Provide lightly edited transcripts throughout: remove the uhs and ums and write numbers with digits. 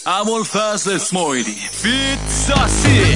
ابوالفضل اسماعیلی فیت ساسی.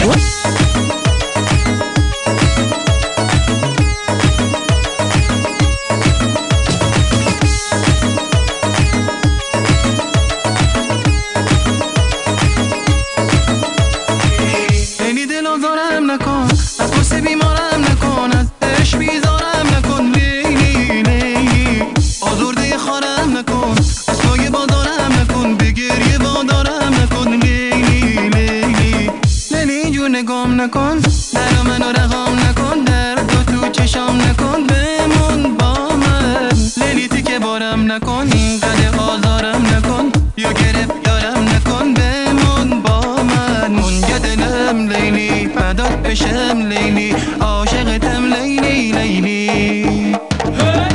نگام نکن در منو رقام نکن در تو چشام نکن بمون با من لیلیتی که بارم نکن اینقدر آزارم نکن یا گرفتارم نکن بمون با من منجا دلم لیلی فدات بشم لیلی عاشقتم لیلی لیلی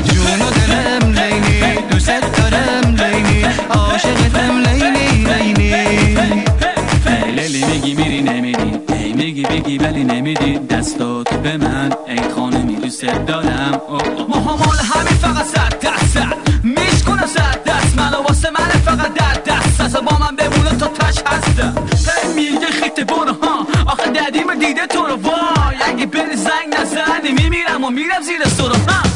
جون و دلم لیلی دوست دارم لیلی عاشقتم لیلی لیلی لیلی میگی میری نمیری میگی بگی ولی نمیدی دستاتو به من ای خانمی دوست دارم مال همین فقط صد میشکنم صد منو واسه من فقط دست با من بمونه تا تش هستم هی میگه خیت برو ها آخه ددیم دیده تو رو وای اگه بری زنگ نزنی میمیرم و میرم زیر سرو ها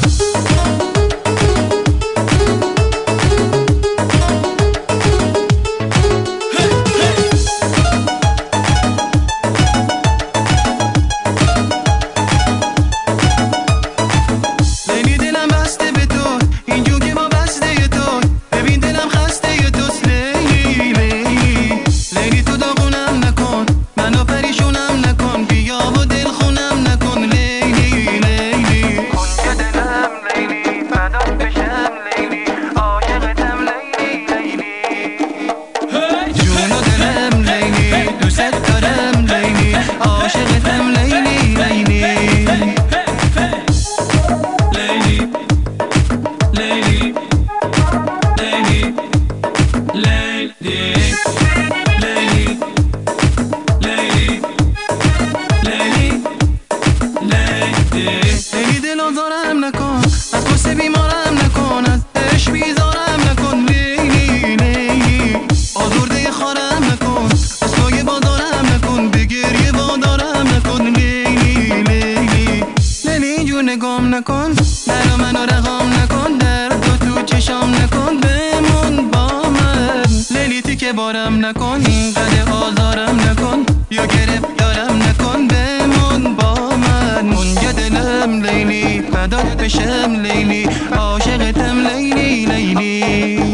نگام نکن در منو رقام نکن در تو چشام نکن بمون با من لیلیتی که بارم نکن اینقدر آزارم نکن یا گرفتارم نکن بمون با من منجا دلم لیلی فدات بشم لیلی عاشقتم لیلی لیلی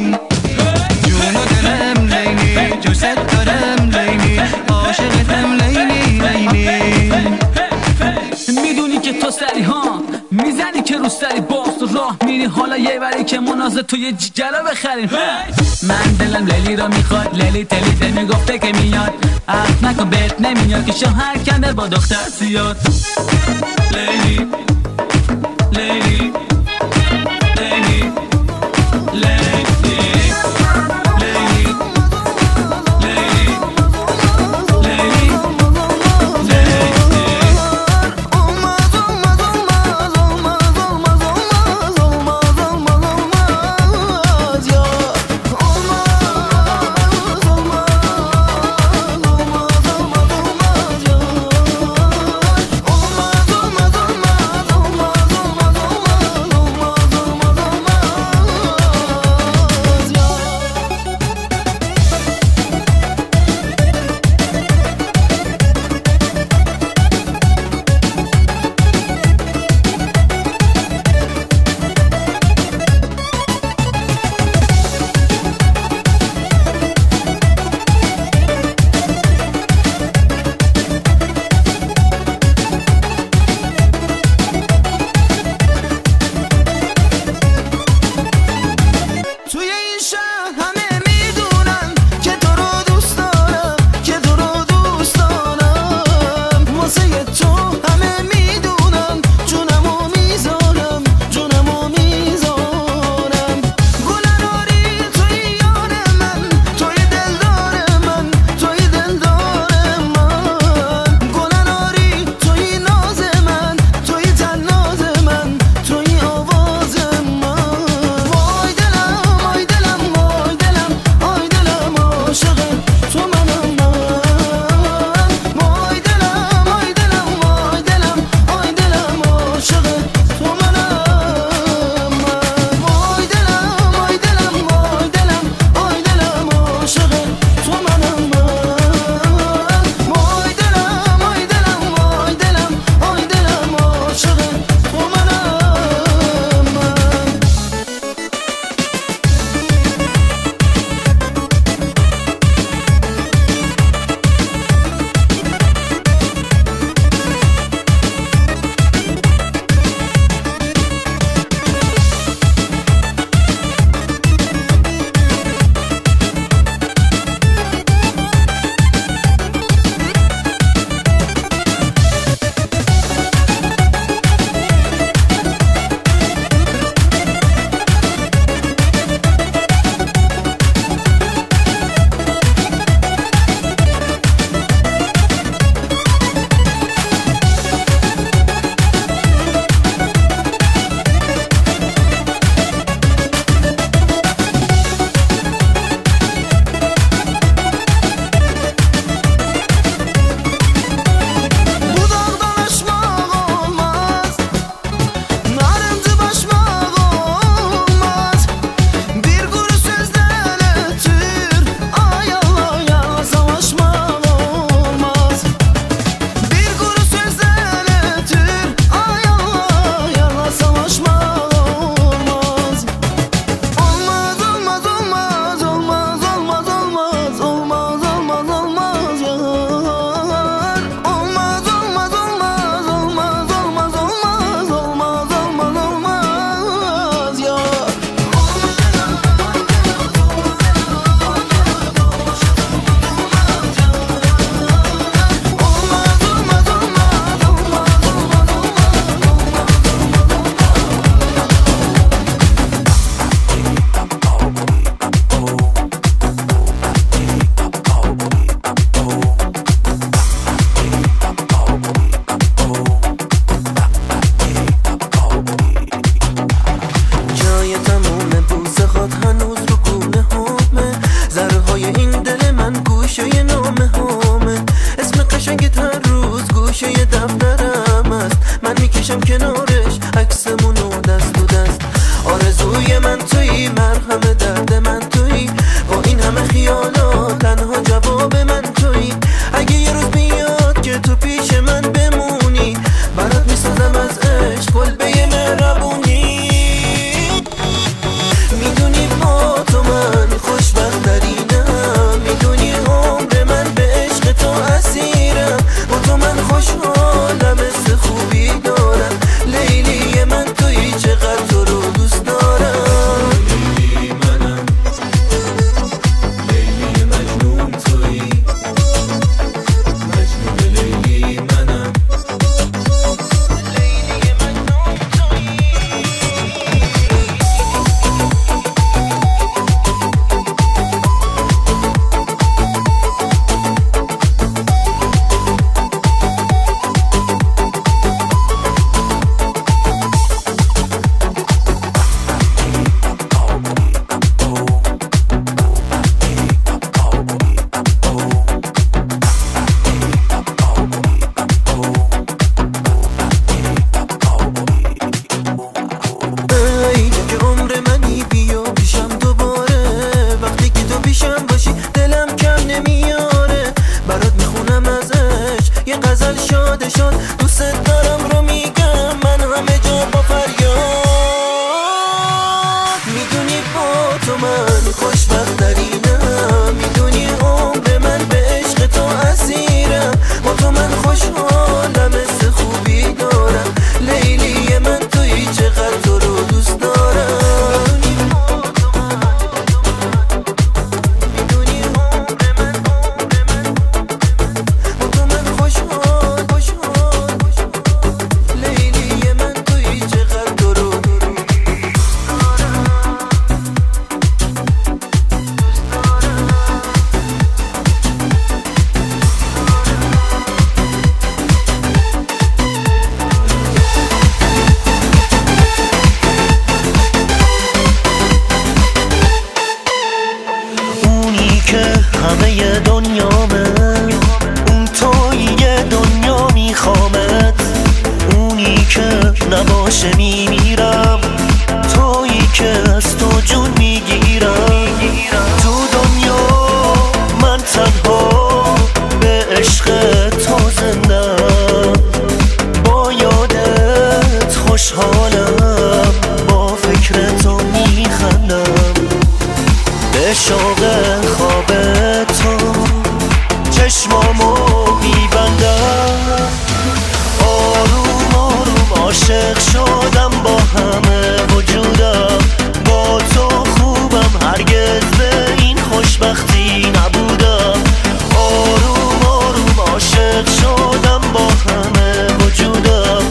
جون و دلم لیلی دوست دارم لیلی عاشقتم لیلی لیلی میدونی که تو سری ها میزنی که رو سری باز تو راه میری حالا یه بری که منازه تو یه جگرا بخریم من دلم لیلی را میخواد لیلی تلی دل میگفته که میاد عرض نکن بهت نمیاد که شوهر کنده با دختر زیاد لیلی لیلی لیلی لیلی کنارش عکسمونو دست تو دست. آرزوی من تویی، مرهم درد من تویی، با این همه خیالات تنها جواب من تویی. اگه یه روز بیاد که تو پیش من بمونی، برات میسازم از عشق کلبه مهربونی. میدونی با تو من خوشبخت ترینم، میدونی عمر من به عشق تو اسیرم. با تو من خوشحالم، حس خوبی دارم. لیلی من تویی، چقدر تو رو دوست دارم. لیلی منم، لیلی مجنون تویی، مجنون لیلی منم، لیلی مجنون تویی. دوست دارم رو میگم من همه جا با فریاد. میدونی با تو من خوشبخت ترینم، میدونی عمر من به عشق تو اسیرم. با تو من خوشحالم، حس خوبی دارم. لیلی من تویی، چقدر تو رو دوست دارم. میدونی عمر من با تو من خوشحال لیلی من تویی، چقدر تو رو اونی که همه دنیامه، اون تویی دنیا میخوامت. اونی که نباشه میمیرم، تویی که از تو جون میگیرم. تو دنیا من تنها به عشق تو زندم، با یادت خوشحالم، با فکر تو میخندم. به شوق خواب تو چشمامو میبندم. آروم آروم عاشق شدم با همه وجودم. با تو خوبم، هرگز به این خوشبختی نبودم. آروم آروم عاشق شدم با همه وجودم.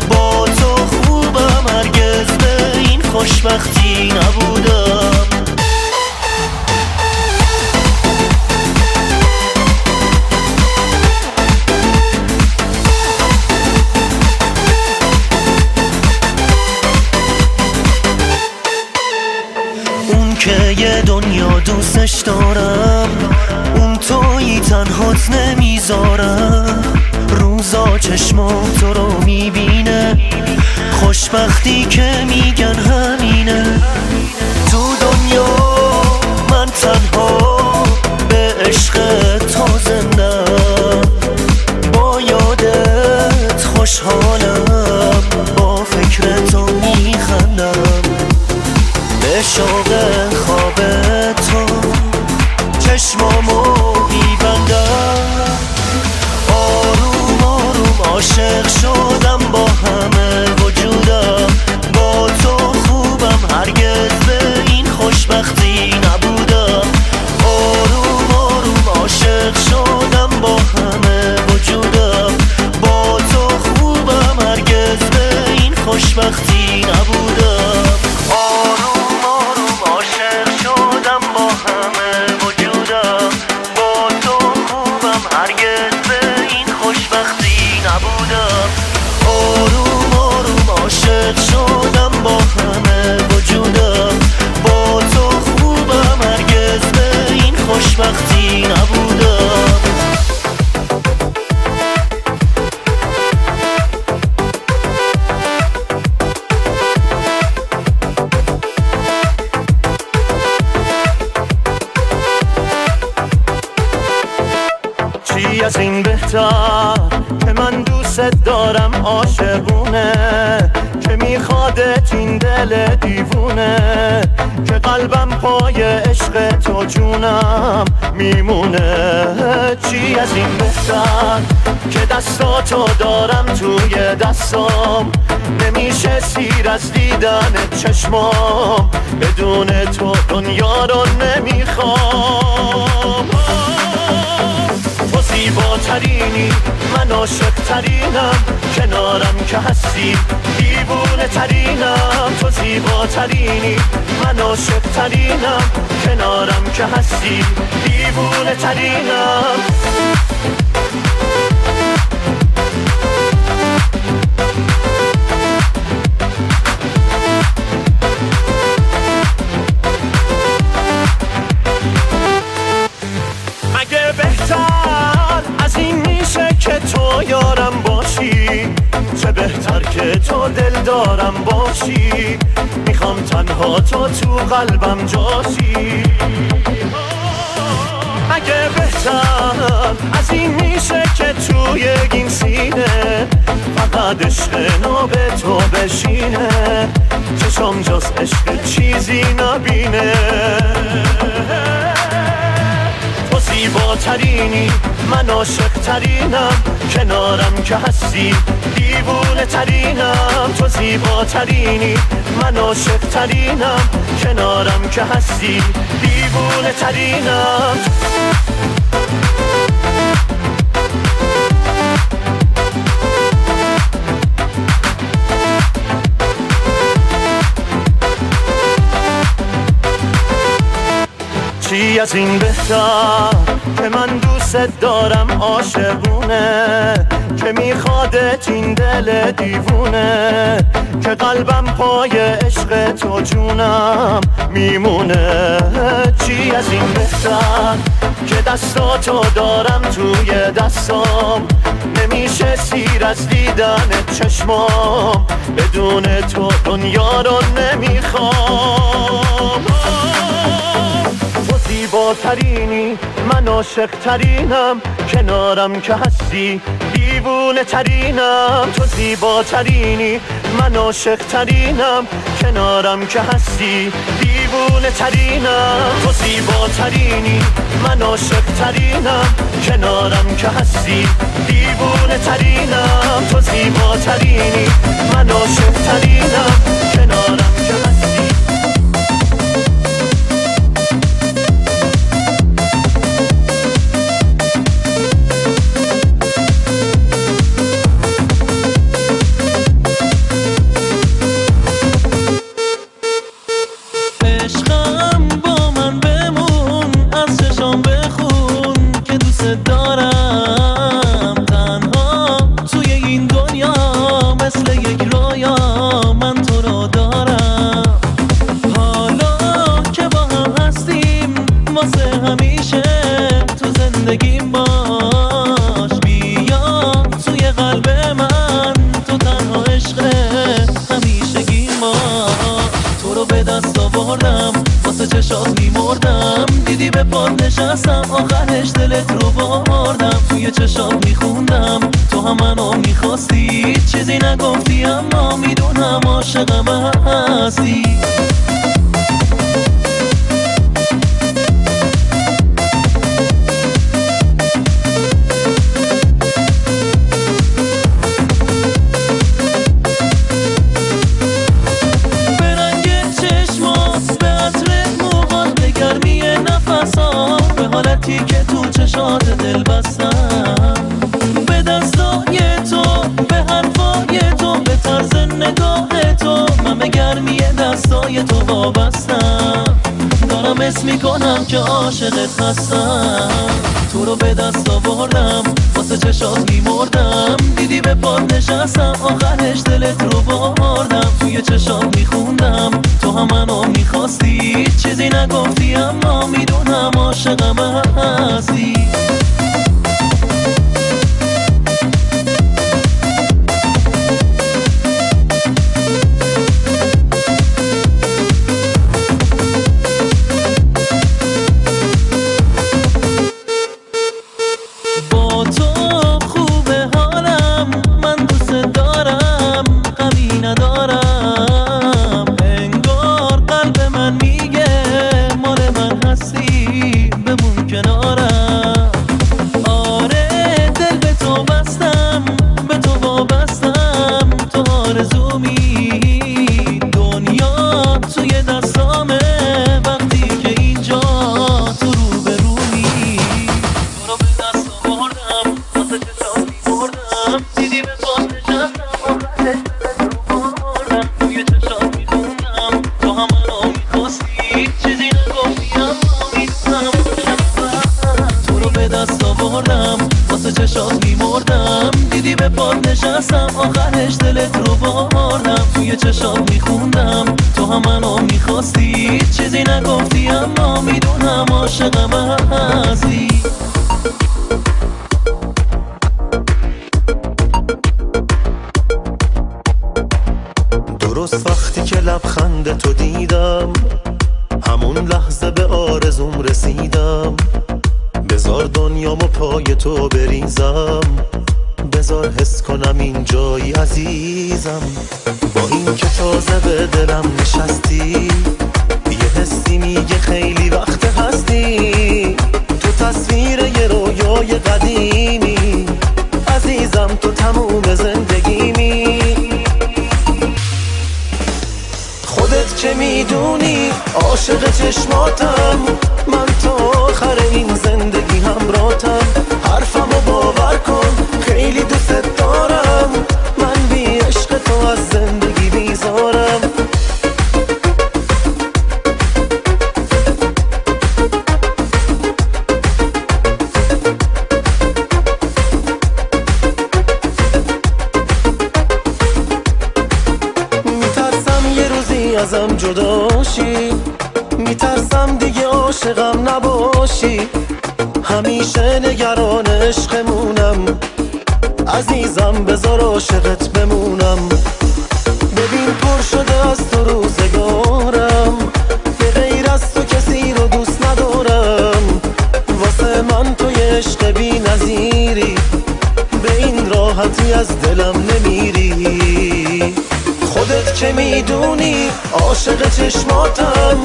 با تو خوبم، هرگز به این خوشبختی نبودم. که یه دنیا دوستش دارم، اون تویی تنهات نمیذارم. روزا چشمام تو رو میبینه، خوشبختی که میگن همینه. تو دنیا من تنها به عشق تو زندم، با یادت خوشحالم، با فکر تو میخندم. به شوق خواب تو چشمامو میبندم. آروم آروم عاشق شدم با همه وجودم. با تو خوبم، هرگز به این خوشبختی نبودم. آروم آروم عاشق شدم با همه وجودم. با تو خوبم، هرگز به این خوشبختی نبودم. آروم آروم عاشق شدم با همه وجودم. چی از این بهتر که من دوست دارم عاشقونه، که میخوادت این دل دیوونه، که قلبم پای عشق تو جونم میمونه. چی از این بهتر که دستاتو دارم توی دستام، نمیشه سیر از دیدن چشمام، بدون تو دنیا رو نمیخوام. تو زیباترینی من عاشق ترینم، کنارم که هستی دیوونه ترینم. تو زیباترینی من عاشق ترینم، کنارم که هستی دیوونه ترینم. اگه بهتر از این میشه که تو یارم باشی، چه بهتر که تو دل دارم باشی، میخوام تنها تو قلبم جاشی. اگه بهتر از این میشه که توی این سینه فقط عشق نو به تو بشینه، چشم جز عشق چیزی نبینه. تو زیباترینی من عاشق ترینم، کنارم که هستی دیوونه ترینم. تو زیباترینی من عاشق ترینم، کنارم که هستی دیوونه ترینم. چی از این بهتر که من دوست دارم عاشقونه، که میخوادت این دل دیوونه، که قلبم پای عشق تو جونم میمونه. چی از این بهتر که دستاتو دارم توی دستام، نمیشه سیر از دیدن چشمام، بدون تو دنیا رو نمیخوام. تو زیباترینی من عاشق ترینم، کنارم که هستی دیوونه ترینم. تو زیباترینی من عاشق ترینم، کنارم که هستی دیوونه ترینم. تو زیباترینی من عاشق ترینم، کنارم که هستی دیوونه ترینم. تو زیباترینی من عاشق ترینم، کنارم که هستی. آخرش دلت رو بردم، توی چشات میخوندم تو هم منو میخواستی، چیزی نگفتی اما میدونم عاشقم هستی. به رنگ چشمات، به عطر موهات، به گرمی نفسات، به حالتی که تو چشات دل بستم، به دستای تو، به حرفای تو، به طرز نگاه تو، من به گرمی دستای تو وابستم. دارم اسم میکنم که عاشقت هستم، تو رو به دست آوردم، واسه چشات میمردم، دیدی به پات نشستم، آخرش دلت رو بردم، توی چشات میخوندم تو هم منو میخواستی، چیزی نگفتی اما میدونم عاشقم هستی. با چشات میمردم، دیدی به پات نشستم آخرش دلت رو بردم، توی چشات میخوندم تو هم منو میخواستی، چیزی نگفتی اما میدونم عاشقم هستی. درست وقتی که لبخند تو دیدم، همون لحظه به آرزوم رسیدم. بذار دنیامو پای تو بریزم، بذار حس کنم این جایی عزیزم. با این که تازه به دلم نشستی، یه حسی میگه خیلی وقت هستی. تو تصویر یه رویای قدیمی، عزیزم تو تموم زندگیمی. خودت که میدونی عاشق چشماتم، من تا آخر این زندگی همراهتم. حرفمو باور کن خیلی دوست دارم، من بی عشق تو از زندگی بیزارم. میترسم یه روزی ازم جداشی، میترسم دیگه عاشقم نباشی. همیشه نگران عشقمونم، عزیزم بذار عاشقت بمونم. ببین پر شده از تو روزگارم، به غیر از تو کسی رو دوست ندارم. واسه من تو یه عشق بی نظیری، به این راحتی از دلم نمیری. خودت که میدونی عاشق چشماتم،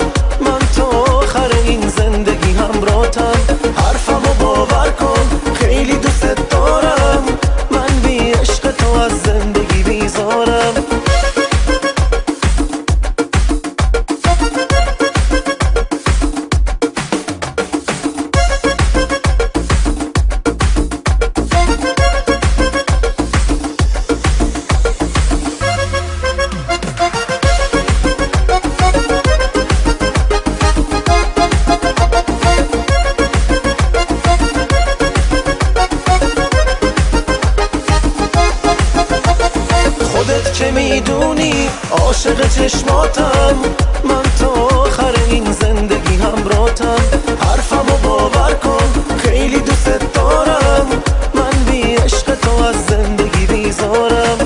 من تا آخر این زندگی همراهتم. حرفمو باور کن خیلی دوست دارم، من بی عشق تو از زندگی بیزارم. عاشق چشماتم، من تا آخر این زندگی همراهتم. حرفمو باور کن خیلی دوست دارم، من بی عشق تو از زندگی بیزارم.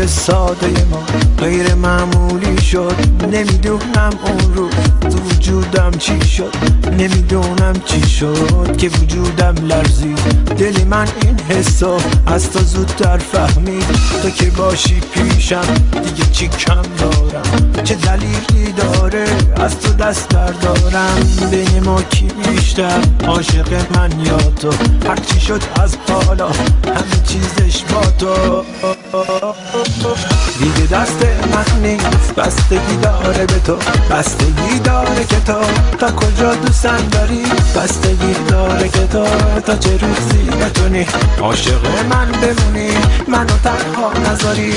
ساده ما غیر معمولی شد، نمیدونم اون رو تو وجودم چی شد. نمیدونم چی شد که وجودم لرزید. دل من این حسو از تو زودتر فهمید. تو که باشی پیشم دیگه چی کم دارم؟ چه دلیلی داره از تو دست بردارم؟ بین ما کی بیشتر عاشق من یا تو؟ هرچی شد از حالا همه چیزش با تو. دیگه دست من نیست، بستگی داره به تو. بستگی داره که تو تا کجا دوستم داری. بستگی داره که تو تا چه روزی بتونی عاشق من بمونی، منو تنها نذاری.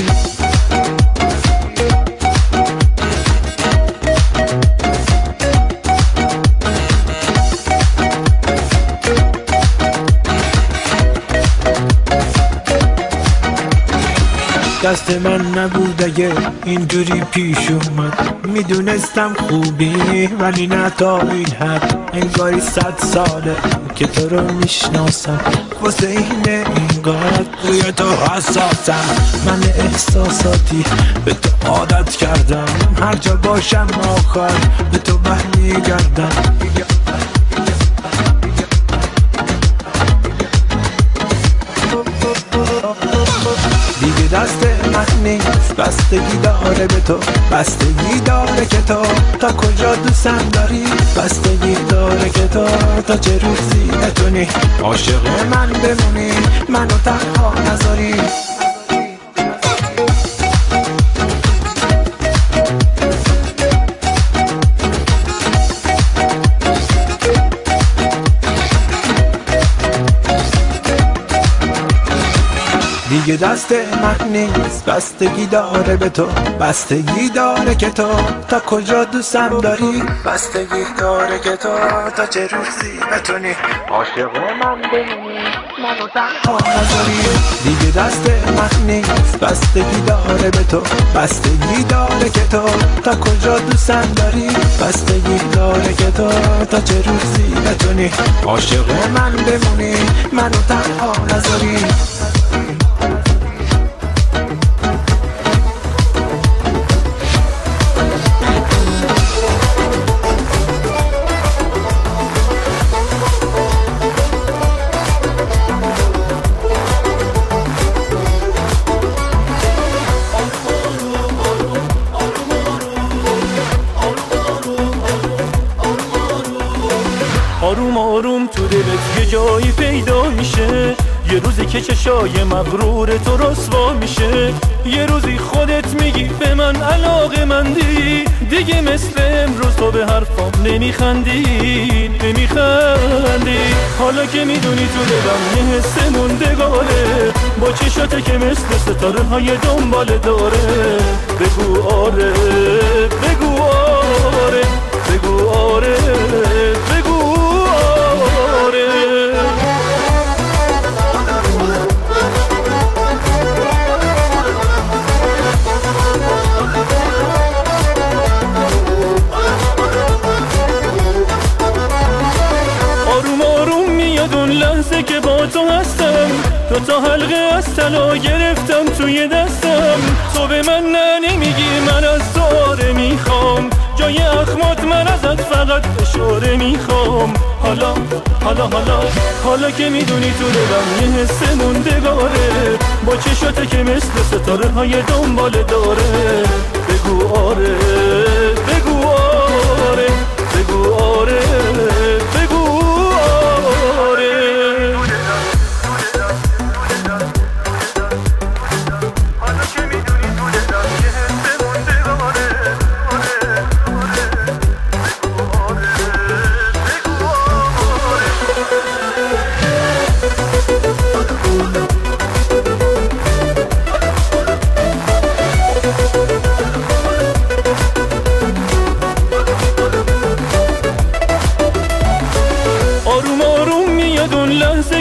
دست من نبود اگه اینجوری پیش اومد. میدونستم خوبی ولی نه تا این حد. انگاری 100 ساله که تو رو میشناسم، واسه اینه اینقدر روی تو حساسم. من احساساتی به تو عادت کردم، هر جا باشم آخر به تو برمیگردم. دیگه دست من نیست، بستگی داره به تو. بستگی داره که تو تا کجا دوستم داری. بستگی داره که تو تا چه روزی بتونی عاشق من بمونی، منو تنها نذاری. دیگه دست من نیست، بستگی داره به تو، بستگی داره که تو تا کجا دوستم داری، بستگی داره که تو تا چه روزی بتونی عاشق من بمونی، منو تنها نذاری. دیگه دست من نیست، بستگی داره به تو، بستگی داره که تو تا کجا دوستم داری، بستگی داره که تو تا چه روزی بتونی عاشق من بمونی، منو تنها نذاری. آروم آروم تو دلت یه جایی پیدا میشه، یه روزی که چشای مغرور تو رسوا میشه، یه روزی خودت میگی به من علاقه مندی، دیگه مثل امروز تو به حرفام نمیخندی. حالا که میدونی تو دلم یه حس موندگاره، با چشاته که مثل ستاره های دنباله داره، بگو آره بگو آره بگو آره بگو آره. آروم آروم میاد اون لحظه که با تو هستم، دو تا حلقه از طلا گرفتم توی دستم، تو به من نه نمیگی من از تو آره میخوام، جای اخمات من ازت فقط اشاره میخوام. حالا که میدونی تو دلم یه حس موندگاره، با چشاته که مثل ستاره های دنباله داره، بگو آره بگو آره بگو آره بگو آره.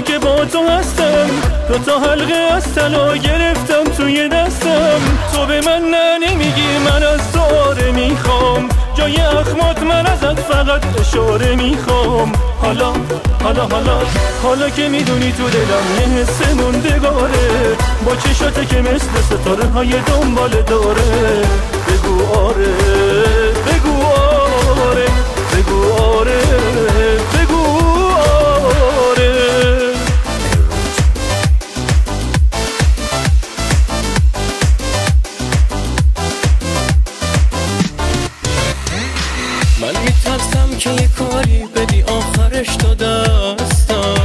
که با تو هستم، دو تا حلقه از طلا گرفتم توی دستم، تو به من نه نمیگی من از تو آره میخوام، جای اخمات من ازت فقط اشاره میخوام. حالا که میدونی تو دلم یه حس موندگاره، با چشاته که مثل ستاره های دنباله داره، بگو آره بگو آره بگو آره بگو آره. من میترسم که یه کاری بدی آخرش تا دستم،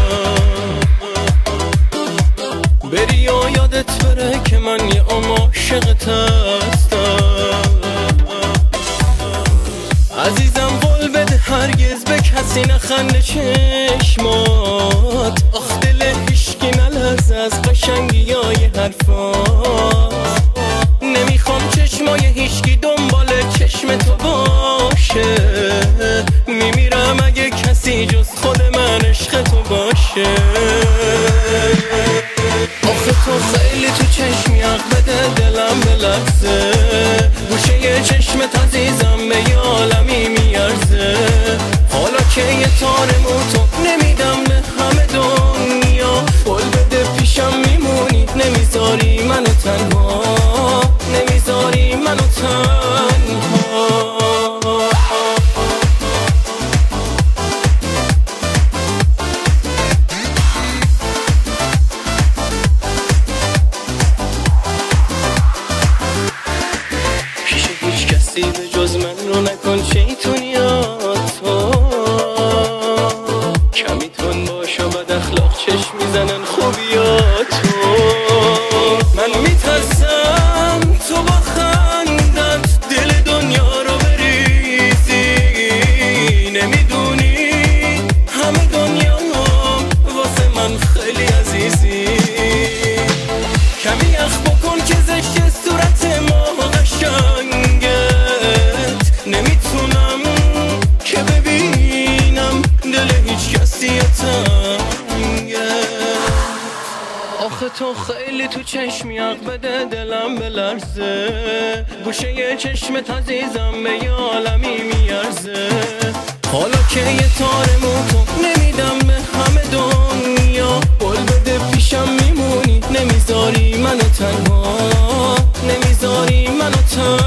بری یا یادت بره که من یه عاشقت هستم. عزیزم قول بده هرگز به کسی نخنده چشمات، آخ دل هیشکی نلرزه از قشنگی های حرفات، نمیخوام چشمای هیشکی دنبال چشم تو باشه، میمیرم اگه کسی جز خود من عشق تو باشه. آخه تو خیلی تو چشمی عق بده دلم بلرزه، گوشه یه چشمت عزیزم به یه عالمی میارزه، حالا که یه تارمو تو نمیدم به همه دنیا، قول بده پیشم میمونی نمیذاری منو تنها، نمیذاری منو تنها. پیش هیچ کسی به جز من رو نکن شیطونیات تو، کمیتون باش و بد اخلاق چشم میزنن خوبیاتو. من میترسم تو با خندت دل دنیا رو بریزی، نمیدونی همه دنیا واسه من خیلی عزیزی. تو چشم یق بده دلم بلرزه، گوشه چشمت عزیزم به یه عالمی میارزه. حالا که یه تارمو تو نمیدم به همه دنیا، قول بده پیشم میمونی نمیذاری منو تنها، نمیذاری منو تنها.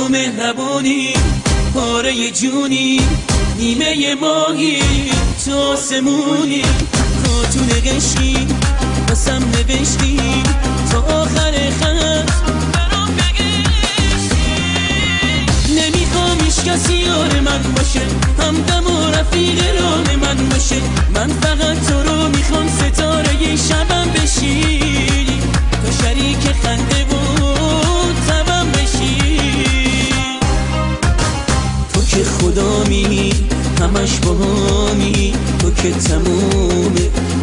مهربونی پاره جونی، نیمه ماهی تو آسمونی، کاتون قشی واسم نوشتی تا آخر خط برام بگشتی. نمیخوام هیچ کسی یار من باشه، همدم و رفیق راه من باشه، من فقط تو رو میخوام ستاره شبم بشی، تو شریک خنده بود تبم بشی. که خدامی همش باهامی، تو که تموم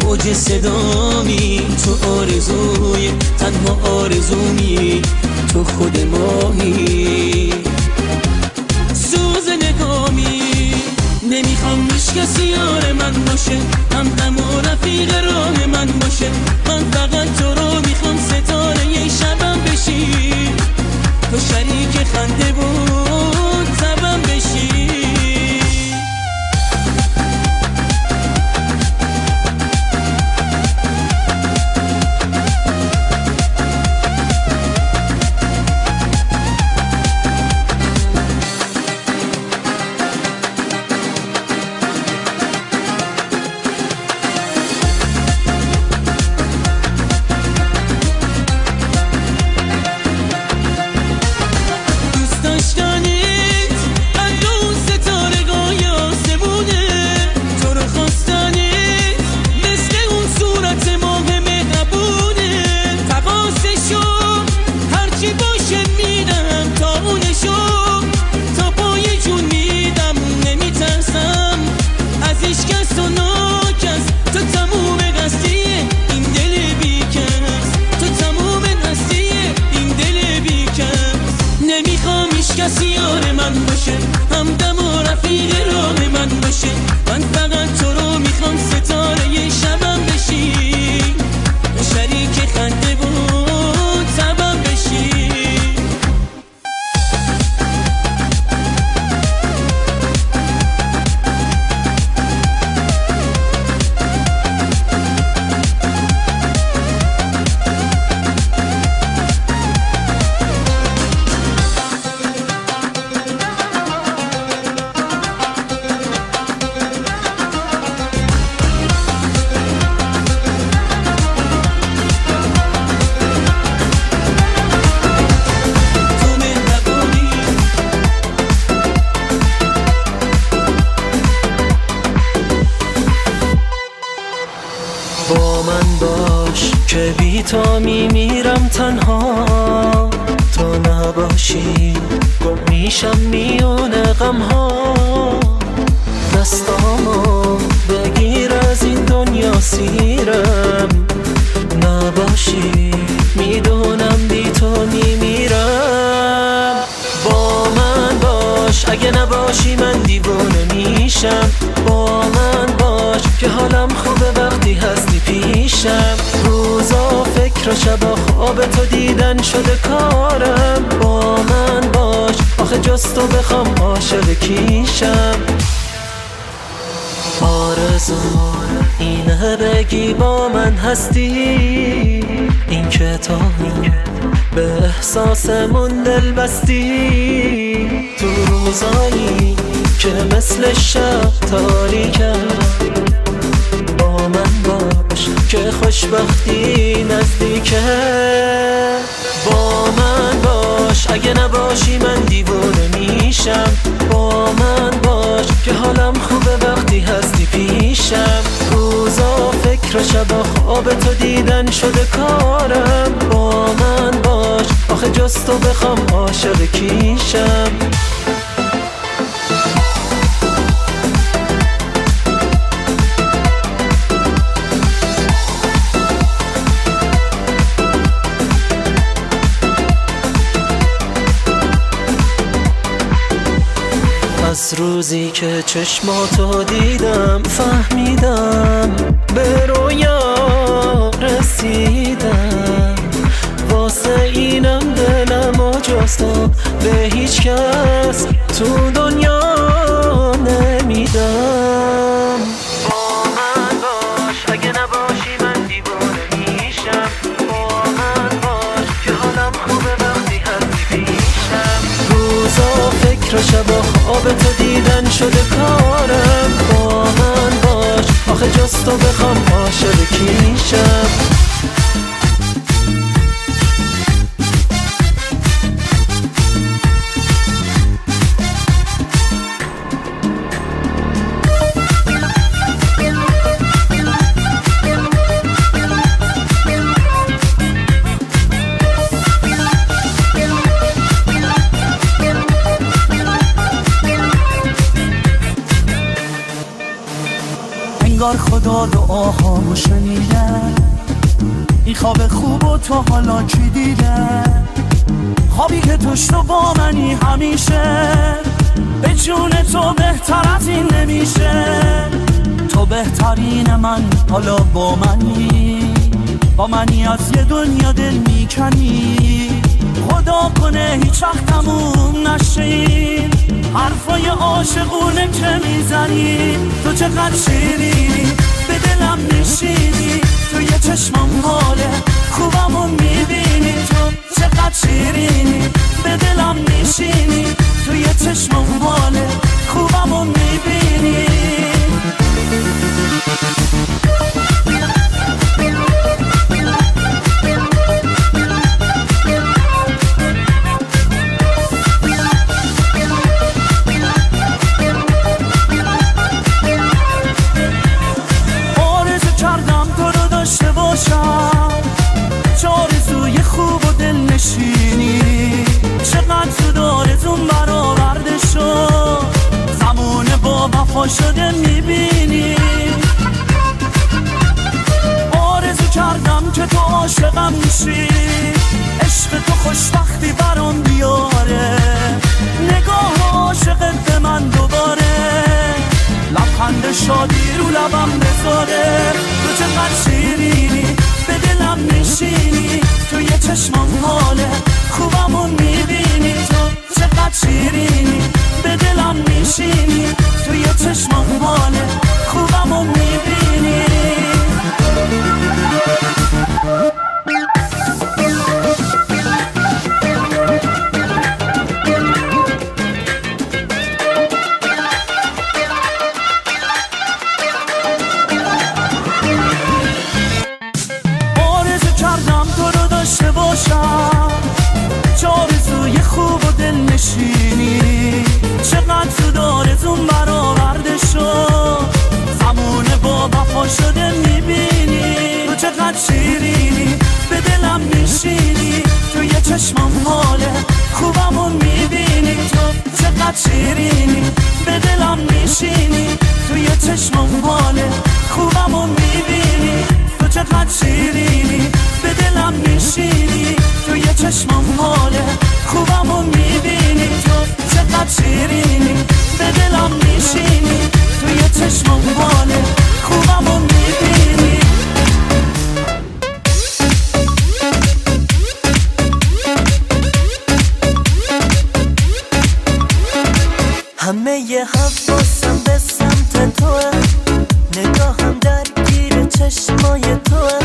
اوج صدامی، تو آرزوی تنها آرزومی، تو خود ماهی سوز نگامی. نمیخوام هیچ کسی یار من باشه، همدم و رفیق راه من باشه، من فقط تو رو میخوام ستاره شبم بشی، تو شریک خنده بود تبم بشی. کسی یار من باشه، همدم و رفیق راه من باشه، من فقط تو رو میخوام ستاره شبم بشی، شریک خنده بود تبم بشی. با من باش که بی تو میمیرم تنها، تو نباشی گم میشم میونه غمها. دستامو بگیر از این دنیا سیرم، نباشی میدونم بی تو میمیرم. با من باش اگه نباشی من دیوونه میشم، با من باش که حالم خوبه وقتی هستی پیشم. روزا فکر و شبا خواب تو دیدن شده کارم، با من باش آخه جز تو بخوام عاشق کیشم. آرزو اینه بگی با من هستی، این که تو به احساسمون دل بستی. تو روزایی که مثل شب تاریکم، با من باش که خوشبختی نزدیکه. با من باش اگه نباشی من دیوونه میشم. با من باش که حالم خوبه وقتی هستی پیشم. روزا فکر و شبا خواب تو دیدن شده کارم. با من باش آخه جز تو بخوام عاشق کیشم. از روزی که چشماتو دیدم فهمیدم به رویا رسیدم. واسه اینم دلم آجاستم به هیچ کس تو دنیا نمیدم. با من باش اگه نباشی من دیوونه میشم. با من باش که حالم خوبه وقتی هستی پیشم. روزا فکر و شبا خواب تو دیدن شده کارم. با من باش آخه جز تو بخوام عاشق کیشم. انگار خدا دعاهامو شنیده. این خواب خوب و تو حالا کی دیده؟ خوابی که توش تو با منی همیشه. به جون تو بهتر از این نمیشه. تو بهترین من حالا با منی از یه دنیا دل میکنی. خدا کنه هیچ وقت تموم نشین حرفای عاشقونه که میزنی. تو چقدر شیرینی به دلم نشینی. تو یه چشمم حاله خوبمو میبینی. تو چقدر شیرینی به دلم نشینی. تو یه چشمم حاله خوبمو میبینی. چه آرزوی خوب و دل نشینی. چقدر تو دارتون برآورده شد. زمونه با وفا شده میبینی. آرزو کردم که تو عاشقم میشی. عشق تو خوشبختی برام بیاره. نگاه عاشقت به من دوباره. لبخند شادی رو لبم بذاره. تو چقدر شیرینی به دلم نشینی. تو یه چشمم حاله خوبمو میبینی. تو چقدر شیرینی به دلم نشینی. تو یه چشمم حاله خوبمو میبینی. چه آرزوی خوب و دل نشینی. چقدر تو دارتون برآورده شد. زمونه با وفا شده میبینی. تو چقدر شیرینی به دلم نشینی. تو یه چشمم حاله خوبمو میبینی. تو چقدر شیرینی به دلم نشینی. تو یه چشمم حاله خوبمو میبینی. تو چقدر شیرینی به دلم نشینی. تو یه چشمم حاله خوبمو میبینی. تو چقدر شیرینی به دلم نشینی. تو یه چشمم حاله خوبمو میبینی. همه یه حواسم به سمت توه. نگاهم درگیر چشمای توه.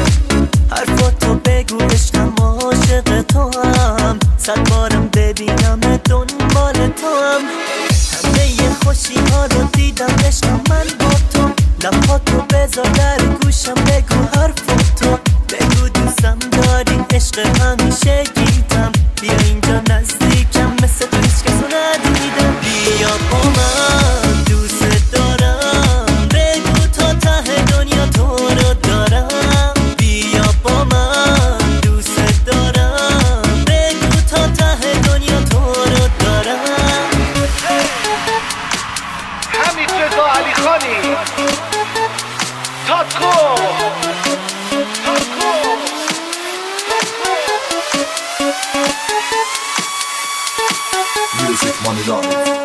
حرفاتو بگو عشقم عاشق تو هم. 100 بارم ببینم دنبال تو هم. همه یه خوشی ها رو دیدم عشقم من با تو. لباتو بذار در گوشم بگو حرفاتو. بگو دوستم داری عشق همیشه گیتم. بیا اینجا نزدیک Music Money Live.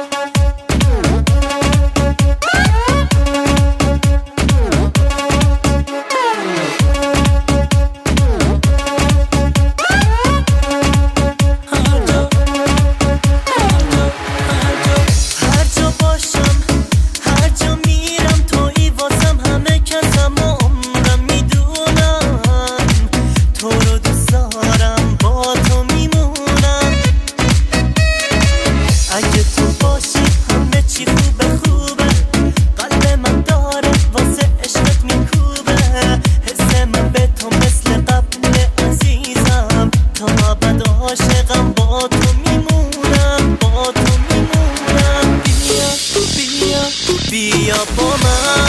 بیا با من